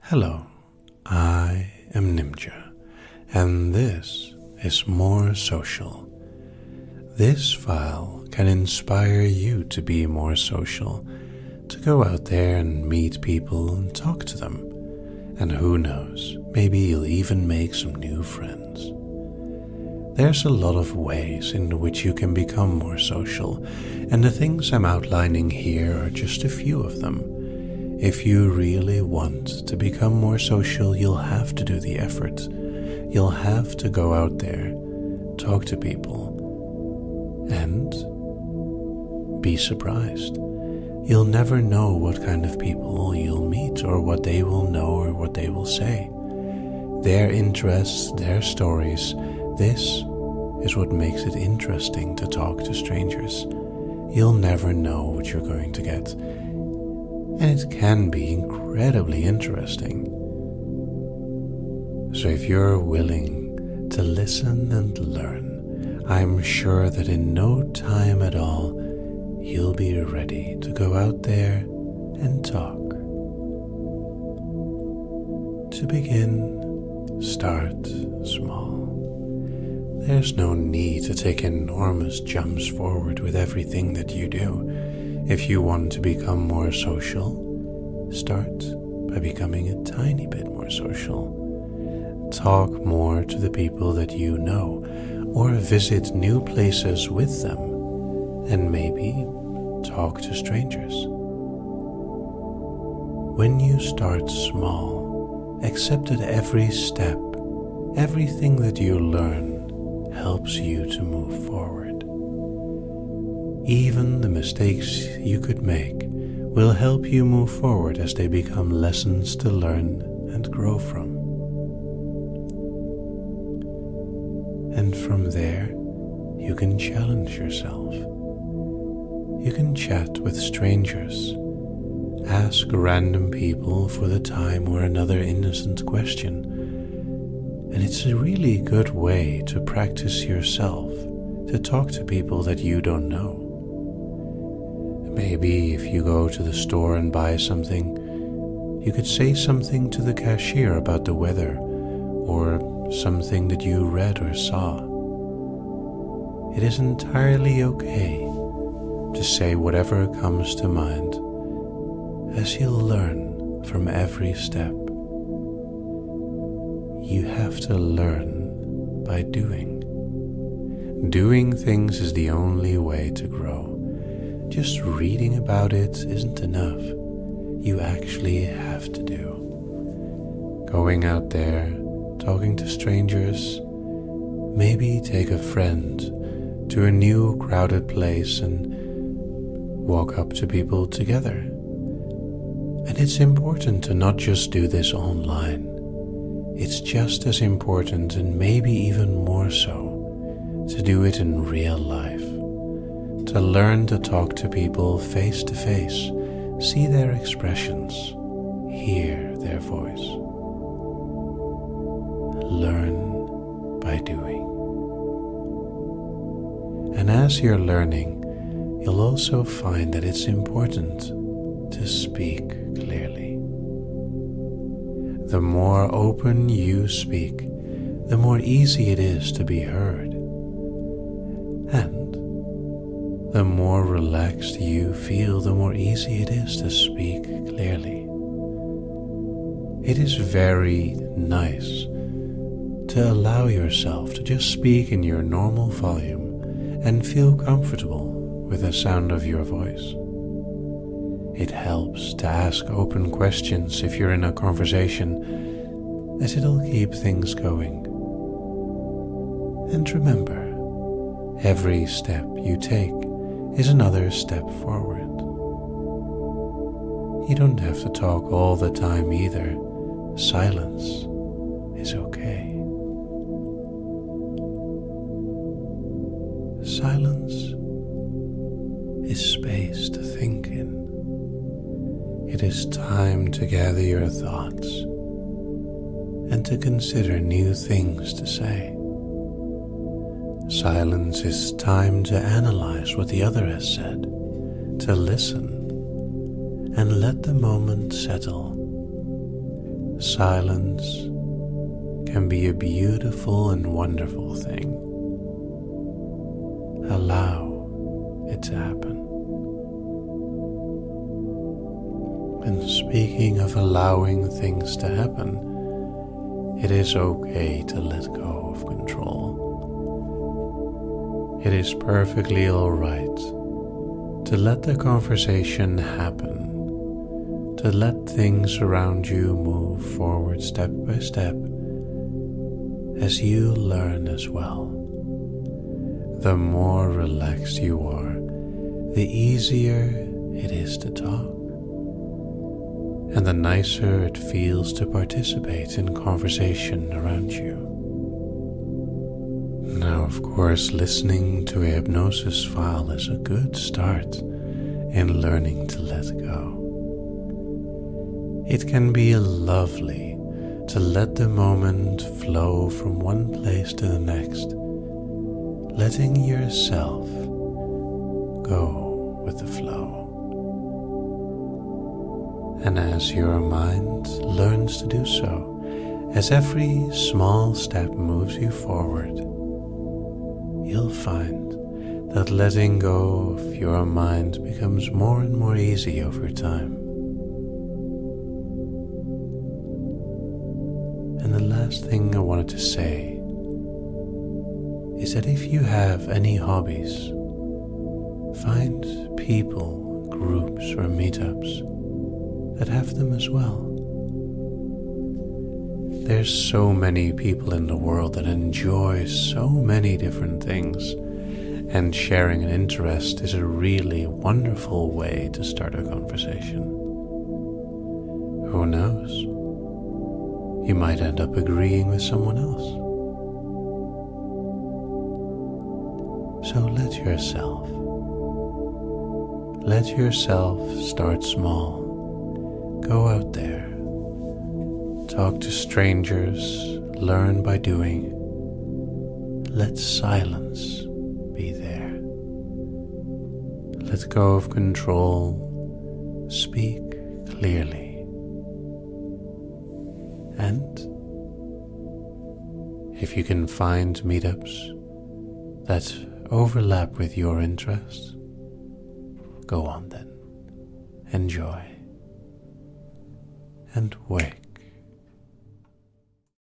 Hello, I am Nimja, and this is More Social. This file can inspire you to be more social, to go out there and meet people and talk to them, and who knows, maybe you'll even make some new friends. There's a lot of ways in which you can become more social, and the things I'm outlining here are just a few of them. If you really want to become more social, you'll have to do the effort. You'll have to go out there, talk to people, and be surprised. You'll never know what kind of people you'll meet, or what they will know, or what they will say. Their interests, their stories, this is what makes it interesting to talk to strangers. You'll never know what you're going to get. And it can be incredibly interesting. So if you're willing to listen and learn, I'm sure that in no time at all, you'll be ready to go out there and talk. To begin, start small. There's no need to take enormous jumps forward with everything that you do. If you want to become more social, start by becoming a tiny bit more social. Talk more to the people that you know, or visit new places with them, and maybe talk to strangers. When you start small, accept that every step, everything that you learn helps you to move forward. Even the mistakes you could make will help you move forward as they become lessons to learn and grow from. And from there, you can challenge yourself. You can chat with strangers, ask random people for the time or another innocent question. And it's a really good way to practice yourself, to talk to people that you don't know. Maybe if you go to the store and buy something, you could say something to the cashier about the weather, or something that you read or saw. It is entirely okay to say whatever comes to mind, as you'll learn from every step. You have to learn by doing. Doing things is the only way to grow. Just reading about it isn't enough. You actually have to do. Going out there, talking to strangers, maybe take a friend to a new crowded place and walk up to people together. And it's important to not just do this online. It's just as important, and maybe even more so, to do it in real life. To learn to talk to people face to face, see their expressions, hear their voice. Learn by doing. And as you're learning, you'll also find that it's important to speak clearly. The more open you speak, the more easy it is to be heard. And the more relaxed you feel, the more easy it is to speak clearly. It is very nice to allow yourself to just speak in your normal volume and feel comfortable with the sound of your voice. It helps to ask open questions if you're in a conversation, as it'll keep things going. And remember, every step you take is another step forward. You don't have to talk all the time either. Silence is okay. Silence is space to think in. It is time to gather your thoughts and to consider new things to say. Silence is time to analyze what the other has said, to listen and let the moment settle. Silence can be a beautiful and wonderful thing. Allow it to happen. And speaking of allowing things to happen, it is okay to let go of control. It is perfectly all right to let the conversation happen, to let things around you move forward step by step as you learn as well. The more relaxed you are, the easier it is to talk, and the nicer it feels to participate in conversation around you. Now, of course, listening to a hypnosis file is a good start in learning to let go. It can be lovely to let the moment flow from one place to the next, letting yourself go with the flow. And as your mind learns to do so, as every small step moves you forward, you'll find that letting go of your mind becomes more and more easy over time. And the last thing I wanted to say is that if you have any hobbies, find people, groups, or meetups that have them as well. There's so many people in the world that enjoy so many different things, and sharing an interest is a really wonderful way to start a conversation. Who knows? You might end up agreeing with someone else. So let yourself start small. Go out there, talk to strangers, learn by doing. Let silence be there. Let go of control, speak clearly. And if you can find meetups that overlap with your interests, go on then. Enjoy and wake.